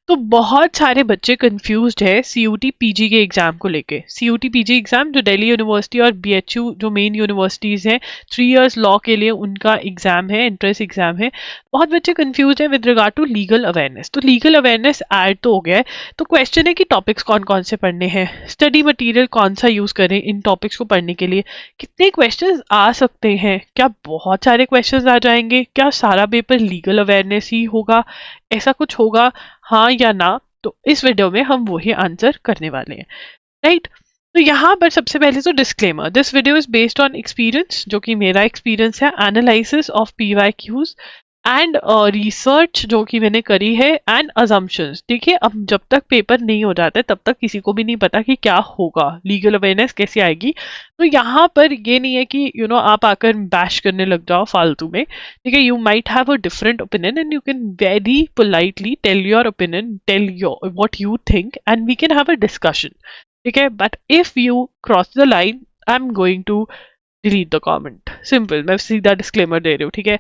तो बहुत सारे बच्चे कंफ्यूज्ड है सीयूटी पीजी के एग्जाम को लेके। सीयूटी पीजी एग्जाम जो दिल्ली यूनिवर्सिटी और बीएचयू जो मेन यूनिवर्सिटीज हैं 3 इयर्स लॉ के लिए उनका एग्जाम है, एंट्रेंस एग्जाम है। बहुत बच्चे कंफ्यूज है with regard to legal awareness. तो लीगल अवेयरनेस ऐड तो हो गया है, तो क्वेश्चन है कि टॉपिक्स कौन कौन से पढ़ने हैं, स्टडी मटीरियल कौन सा यूज करें इन टॉपिक्स को पढ़ने के लिए, कितने क्वेश्चन आ सकते हैं, क्या बहुत सारे क्वेश्चन आ जाएंगे, क्या सारा पेपर लीगल अवेयरनेस ही होगा, ऐसा कुछ होगा हाँ या ना। तो इस वीडियो में हम वही आंसर करने वाले हैं, राइट। तो यहाँ पर सबसे पहले तो disclaimer, this video is based on experience, जो कि मेरा एक्सपीरियंस है, analysis of PYQs and research जो कि मैंने करी है, एंड अजम्पशंस। देखिए अब जब तक पेपर नहीं हो जाता है तब तक किसी को भी नहीं पता कि क्या होगा, लीगल अवेयरनेस कैसे आएगी। तो यहाँ पर ये नहीं है कि आप आकर बैश करने लग जाओ फालतू में, ठीक है। You might have a different opinion and you can very politely tell your opinion, tell your what you think and we can have a discussion, ठीक है। But if you cross the line I am going to delete the comment, simple, मैं सीधा disclaimer दे रही हूँ, ठीक है।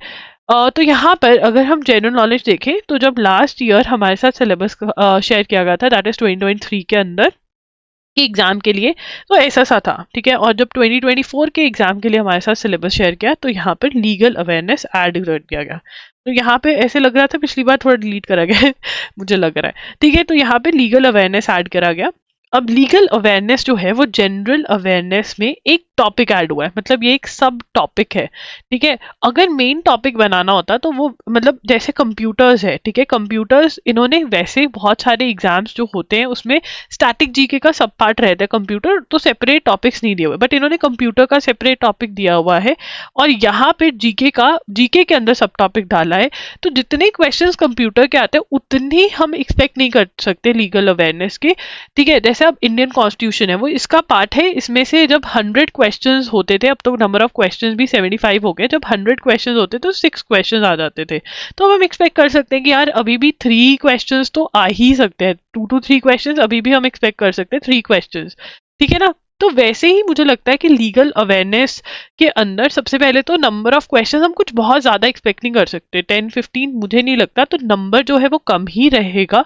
तो यहाँ पर अगर हम जनरल नॉलेज देखें तो जब लास्ट ईयर हमारे साथ सिलेबस शेयर किया गया था, दैट इज 2023 के अंदर के एग्जाम के लिए, तो ऐसा सा था, ठीक है। और जब 2024 के एग्जाम के लिए हमारे साथ सिलेबस शेयर किया तो यहाँ पर लीगल अवेयरनेस ऐड कर दिया गया। तो यहाँ पे ऐसे लग रहा था, पिछली बार थोड़ा डिलीट करा गया है मुझे लग रहा है, ठीक है। तो यहाँ पे लीगल अवेयरनेस ऐड करा गया। अब लीगल अवेयरनेस जो है वो जनरल अवेयरनेस में एक टॉपिक ऐड हुआ है, मतलब ये एक सब टॉपिक है, ठीक है। अगर मेन टॉपिक बनाना होता तो वो मतलब जैसे कंप्यूटर्स है, ठीक है, कंप्यूटर्स इन्होंने वैसे बहुत सारे एग्जाम्स जो होते हैं उसमें स्टैटिक जीके का सब पार्ट रहता है, कंप्यूटर तो सेपरेट टॉपिक्स नहीं दिए हुए, बट इन्होंने कंप्यूटर का सेपरेट टॉपिक दिया हुआ है और यहाँ पे जीके के अंदर सब टॉपिक डाला है। तो जितने क्वेश्चंस कंप्यूटर के आते हैं उतने हम एक्सपेक्ट नहीं कर सकते लीगल अवेयरनेस के, ठीक है। जैसे अब इंडियन कॉन्स्टिट्यूशन है वो इसका पार्ट है, इसमें से जब 100 क्वेश्चंस होते थे, अब तो नंबर ऑफ क्वेश्चंस भी 75 हो गए, जब 100 क्वेश्चंस होते तो 6 क्वेश्चंस आ जाते थे। तो हम एक्सपेक्ट कर सकते हैं कि यार अभी भी 3 क्वेश्चंस तो आ ही सकते हैं, 2 to 3 क्वेश्चंस अभी भी हम एक्सपेक्ट कर सकते हैं, 3 क्वेश्चंस, ठीक है ना। तो वैसे ही मुझे लगता है कि लीगल अवेयरनेस के अंदर सबसे पहले तो नंबर ऑफ क्वेश्चंस हम कुछ बहुत ज्यादा एक्सपेक्ट नहीं कर सकते, 10-15 मुझे नहीं लगता, तो नंबर जो है वो कम ही रहेगा,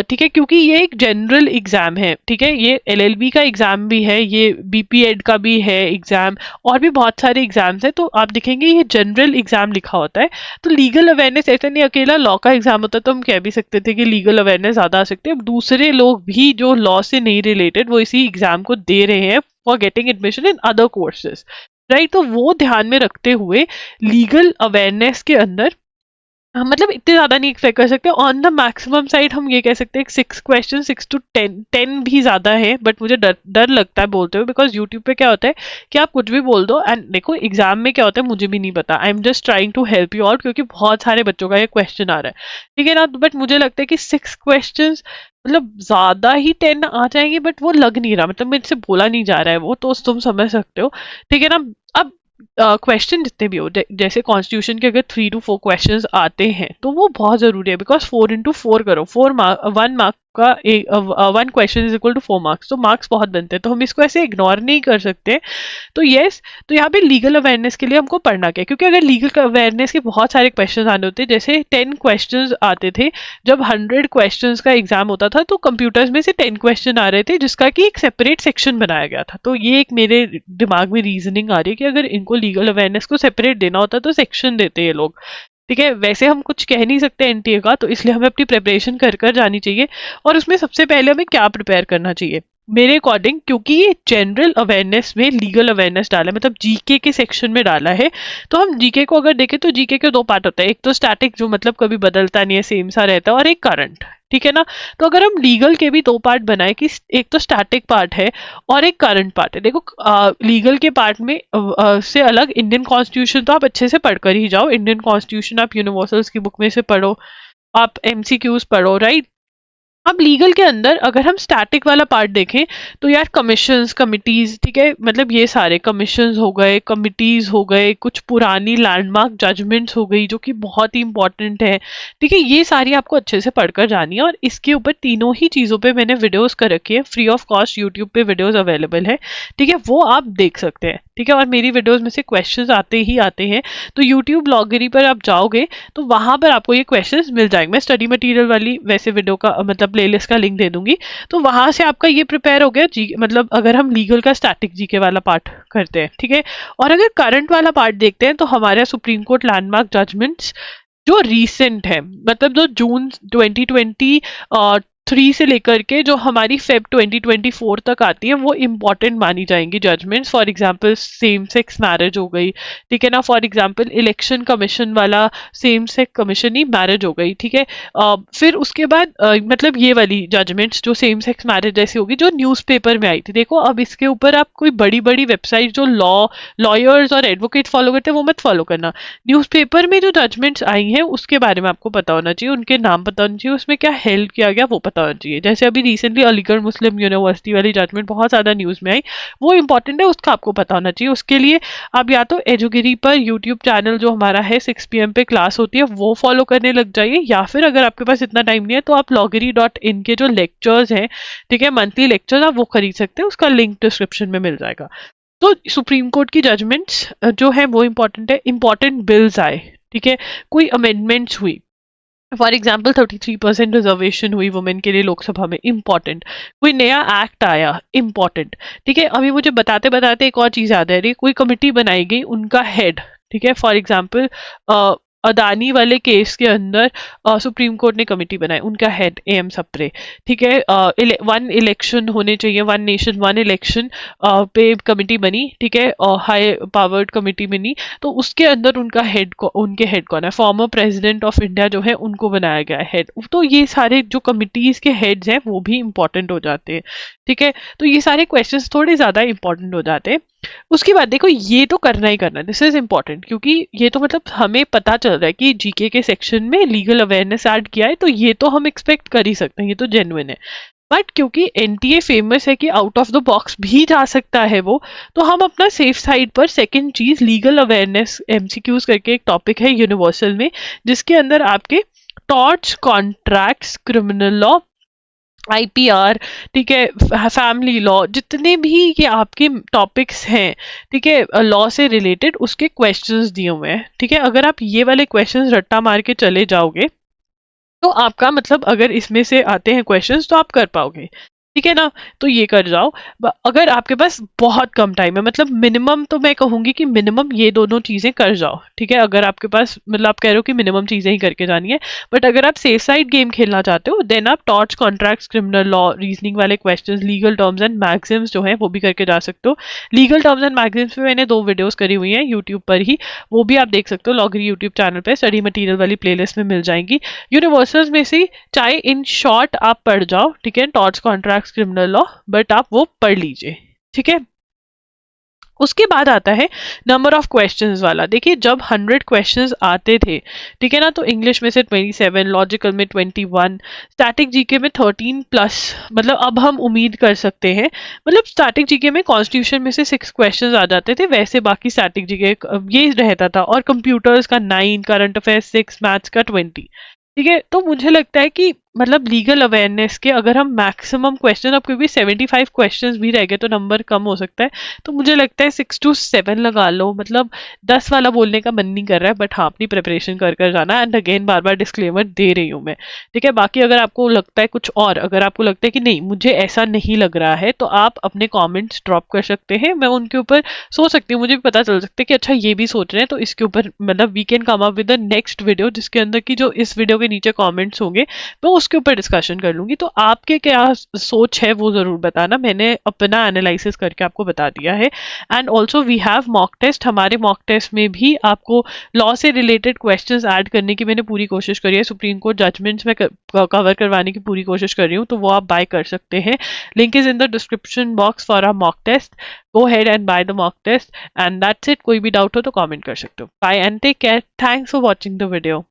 ठीक है, क्योंकि ये एक जनरल एग्जाम है, ठीक है। ये LLB का एग्जाम भी है, ये BPEd का भी है एग्जाम, और भी बहुत सारे एग्जाम्स हैं, तो आप देखेंगे ये जनरल एग्जाम लिखा होता है। तो लीगल अवेयरनेस ऐसा नहीं, अकेला लॉ का एग्जाम होता तो हम कह भी सकते थे कि लीगल अवेयरनेस ज्यादा आ सकते हैं। अब दूसरे लोग भी जो लॉ से नहीं रिलेटेड वो इसी एग्जाम को दे रहे हैं for getting admission in other courses, right. तो वो ध्यान में रखते हुए लीगल अवेयरनेस के अंदर मतलब इतने ज्यादा नहीं एक्सपेक्ट कर सकते। ऑन द मैक्सिमम साइड हम ये कह सकते हैं 6 क्वेश्चन, 6 to 10 भी ज्यादा है, बट मुझे डर लगता है बोलते हुए, बिकॉज यूट्यूब पे क्या होता है कि आप कुछ भी बोल दो, एंड देखो एग्जाम में क्या होता है मुझे भी नहीं पता, I am just trying to help you out, क्योंकि बहुत सारे बच्चों का ये क्वेश्चन आ रहा है, ठीक है ना। बट मुझे लगता है कि 6 क्वेश्चन मतलब ज्यादा ही 10 आ जाएंगे, बट वो लग नहीं रहा, मतलब मेरे से बोला नहीं जा रहा है वो, तो तुम समझ सकते हो, ठीक है ना। अब क्वेश्चन जितने भी हो, जैसे कॉन्स्टिट्यूशन के अगर 3 to 4 क्वेश्चंस आते हैं तो वो बहुत जरूरी है, बिकॉज 4 into 4 करो, 1 मार्क का 1 question is equal to 4 marks, तो मार्क्स बहुत बनते हैं, तो हम इसको ऐसे इग्नोर नहीं कर सकते। तो यस, तो यहाँ पे लीगल अवेयरनेस के लिए हमको पढ़ना क्या है, क्योंकि अगर लीगल अवेयरनेस के बहुत सारे क्वेश्चन आने होते, जैसे 10 क्वेश्चन आते थे जब 100 क्वेश्चन का एग्जाम होता था, तो कंप्यूटर्स में से 10 क्वेश्चन आ रहे थे जिसका कि एक सेपरेट सेक्शन बनाया गया था। तो ये एक मेरे दिमाग में रीजनिंग आ रही है कि अगर इनको लीगल अवेयरनेस को सेपरेट देना होता तो सेक्शन देते ये लोग, ठीक है। वैसे हम कुछ कह नहीं सकते एनटीए का, तो इसलिए हमें अपनी प्रिपरेशन कर कर जानी चाहिए। और उसमें सबसे पहले हमें क्या प्रिपेयर करना चाहिए मेरे अकॉर्डिंग, क्योंकि ये जनरल अवेयरनेस में लीगल अवेयरनेस डाला है, मतलब जीके के सेक्शन में डाला है। तो हम जीके को अगर देखें तो जीके के 2 पार्ट होता है, एक तो स्टैटिक जो मतलब कभी बदलता नहीं है, सेम सा रहता है, और एक करंट, ठीक है ना। तो अगर हम लीगल के भी 2 पार्ट बनाए कि एक तो स्टैटिक पार्ट है और एक करंट पार्ट है, देखो लीगल के पार्ट में से अलग इंडियन कॉन्स्टिट्यूशन तो आप अच्छे से पढ़कर ही जाओ, इंडियन कॉन्स्टिट्यूशन आप यूनिवर्सल्स की बुक में से पढ़ो, आप MCQs पढ़ो, राइट। अब लीगल के अंदर अगर हम स्टैटिक वाला पार्ट देखें तो यार कमीशंस, कमिटीज, ठीक है, मतलब ये सारे कमीशंस हो गए, कमिटीज हो गए, कुछ पुरानी लैंडमार्क जजमेंट्स हो गई जो कि बहुत ही इंपॉर्टेंट है, ठीक है। ये सारी आपको अच्छे से पढ़कर जानी है, और इसके ऊपर तीनों ही चीजों पे मैंने वीडियोस कर रखी है, फ्री ऑफ कॉस्ट यूट्यूब पे वीडियोस अवेलेबल है, ठीक है, वो आप देख सकते हैं, ठीक है, और मेरी वीडियोस में से क्वेश्चंस आते ही आते हैं। तो यूट्यूब लॉगरी पर आप जाओगे तो वहां पर आपको ये क्वेश्चंस मिल जाएंगे। मैं स्टडी मटेरियल वाली वैसे वीडियो का मतलब प्लेलिस्ट का लिंक दे दूंगी, तो वहां से आपका ये प्रिपेयर हो गया जी, मतलब अगर हम लीगल का स्टैटिक जीके वाला पार्ट करते हैं, ठीक है। और अगर करंट वाला पार्ट देखते हैं तो हमारे सुप्रीम कोर्ट लैंडमार्क जजमेंट्स जो रीसेंट है, मतलब जो जून 2023 से लेकर के जो हमारी फेब 2024 तक आती है, वो इंपॉर्टेंट मानी जाएंगी judgments. For example same sex marriage हो गई, ठीक है ना। फॉर एग्जांपल इलेक्शन कमीशन वाला सेम सेक्स कमीशन ही मैरिज हो गई, ठीक है। फिर उसके बाद मतलब ये वाली जजमेंट्स जो सेम सेक्स मैरिज जैसी होगी जो न्यूज़पेपर में आई थी। देखो अब इसके ऊपर आप कोई बड़ी बड़ी वेबसाइट जो लॉयर्स और एडवोकेट फॉलो करते हैं वो मत फॉलो करना। न्यूज़पेपर में जो जजमेंट्स आई हैं उसके बारे में आपको पता होना चाहिए, उनके नाम पता होना चाहिए, उसमें क्या हेल्ड किया गया वो पता होना चाहिए। जैसे अभी रिसेंटली अलीगढ़ मुस्लिम यूनिवर्सिटी वाली जजमेंट बहुत ज़्यादा न्यूज़ में आई, वो इंपॉर्टेंट है, उसका आपको पता होना चाहिए। उसके लिए आप या तो एजुगिरी पर यूट्यूब चैनल जो हमारा है 6 PM पे क्लास होती है वो फॉलो करने लग जाइए, या फिर अगर आपके पास इतना टाइम नहीं है तो आप loggery.in के जो लेक्चर्स हैं, ठीक है, मंथली लेक्चर्स, आप वो खरीद सकते हैं, उसका लिंक डिस्क्रिप्शन में मिल जाएगा। तो सुप्रीम कोर्ट की जजमेंट्स जो है वो इंपॉर्टेंट है। इंपॉर्टेंट बिल्स आए, ठीक है, कोई अमेंडमेंट्स हुई, फॉर एग्जाम्पल 33% रिजर्वेशन हुई वुमेन के लिए लोकसभा में, इंपॉर्टेंट। कोई नया एक्ट आया, इंपॉर्टेंट, ठीक है। अभी मुझे बताते बताते एक और चीज याद आ रही, कोई कमिटी बनाई गई, उनका हेड, ठीक है। फॉर एग्जाम्पल अदानी वाले केस के अंदर सुप्रीम कोर्ट ने कमेटी बनाई, उनका हेड AM सप्रे, ठीक है। वन इलेक्शन होने चाहिए, वन नेशन वन इलेक्शन पे कमेटी बनी, ठीक है, हाई पावर्ड कमेटी बनी, तो उसके अंदर उनका हेड उनके हेड कौन है, फॉर्मर प्रेसिडेंट ऑफ इंडिया जो है उनको बनाया गया हेड। तो ये सारे जो कमिटीज के हेड्स हैं वो भी इंपॉर्टेंट हो जाते हैं, ठीक है। तो ये सारे क्वेश्चंस थोड़े ज्यादा इंपॉर्टेंट हो जाते हैं। उसके बाद देखो ये तो करना ही करना है, दिस इज इम्पॉर्टेंट, क्योंकि ये तो मतलब हमें पता चल रहा है कि जीके के सेक्शन में लीगल अवेयरनेस ऐड किया है, तो ये तो हम एक्सपेक्ट कर ही सकते हैं, ये तो जेन्युइन है। बट क्योंकि एनटीए फेमस है कि आउट ऑफ द बॉक्स भी जा सकता है वो, तो हम अपना सेफ साइड पर सेकंड चीज लीगल अवेयरनेस MCQs करके एक टॉपिक है यूनिवर्सल में, जिसके अंदर आपके torts, contracts, criminal law, IPR, ठीक है, फैमिली लॉ, जितने भी ये आपके टॉपिक्स हैं, ठीक है, लॉ से रिलेटेड, उसके क्वेश्चंस दिए हुए हैं, ठीक है। अगर आप ये वाले क्वेश्चंस रट्टा मार के चले जाओगे तो आपका मतलब अगर इसमें से आते हैं क्वेश्चंस तो आप कर पाओगे, ठीक है ना। तो ये कर जाओ। अगर आपके पास बहुत कम टाइम है, मतलब मिनिमम, तो मैं कहूंगी कि मिनिमम ये दोनों चीजें कर जाओ, ठीक है। अगर आपके पास मतलब आप कह रहे हो कि मिनिमम चीजें ही करके जानी है, बट अगर आप सेफ साइड गेम खेलना चाहते हो देन आप torts, contracts, criminal law, reasoning वाले questions, legal terms and maxims जो है वो भी करके जा सकते हो। लीगल टर्म्स एंड मैक्सिम्स पे मैंने 2 वीडियोस करी हुई हैं यूट्यूब पर ही, वो भी आप देख सकते हो, लॉगरी यूट्यूब चैनल पे स्टडी मटेरियल वाली प्लेलिस्ट में मिल जाएंगी। यूनिवर्सल्स में से चाहे इन शॉर्ट आप पढ़ जाओ, ठीक है, torch, contracts, criminal law, but आप वो पढ़ लीजिए, ठीक है। उसके बाद आता है नंबर ऑफ क्वेश्चंस वाला। देखिए जब 100 क्वेश्चंस आते थे, ठीक है ना, तो इंग्लिश में से 27, लॉजिकल में 21, स्टैटिक जीके में 13+, मतलब अब हम उम्मीद कर सकते हैं, मतलब स्टैटिक जीके में कॉन्स्टिट्यूशन में से 6 क्वेश्चंस आ जाते थे, वैसे बाकी स्टैटिक जीके ये रहता था, और कंप्यूटर्स का 9, करंट अफेयर्स 6, मैथ्स का 20, ठीक है। तो मुझे लगता है कि मतलब लीगल अवेयरनेस के अगर हम मैक्सिमम क्वेश्चन, अब क्योंकि 75 क्वेश्चंस भी रह गए तो नंबर कम हो सकता है, तो मुझे लगता है 6 to 7 लगा लो, मतलब 10 वाला बोलने का मन नहीं कर रहा है, बट हाँ अपनी प्रिपरेशन कर कर जाना। एंड अगेन बार बार डिस्क्लेमर दे रही हूँ मैं, ठीक है। बाकी अगर आपको लगता है कुछ और, अगर आपको लगता है कि नहीं मुझे ऐसा नहीं लग रहा है, तो आप अपने कॉमेंट्स ड्रॉप कर सकते हैं, मैं उनके ऊपर सोच सकती हूँ, मुझे भी पता चल सकता है कि अच्छा ये भी सोच रहे हैं, तो इसके ऊपर मतलब we can come up with the next video, जिसके अंदर की जो इस वीडियो के नीचे कॉमेंट्स होंगे मैं उसके ऊपर डिस्कशन कर लूंगी। तो आपके क्या सोच है वो जरूर बताना, मैंने अपना एनालिसिस करके आपको बता दिया है। And also we have mock test, हमारे मॉक टेस्ट में भी आपको लॉ से रिलेटेड क्वेश्चंस ऐड करने की मैंने पूरी कोशिश करी है, सुप्रीम कोर्ट जजमेंट्स में कवर करवाने की पूरी कोशिश कर रही हूँ, तो वो आप बाय कर सकते हैं। Link is in the description box for our mock test, go ahead and buy the mock test, and that's it। कोई भी डाउट हो तो कमेंट कर सकते हो। Bye and take care, thanks for watching the video.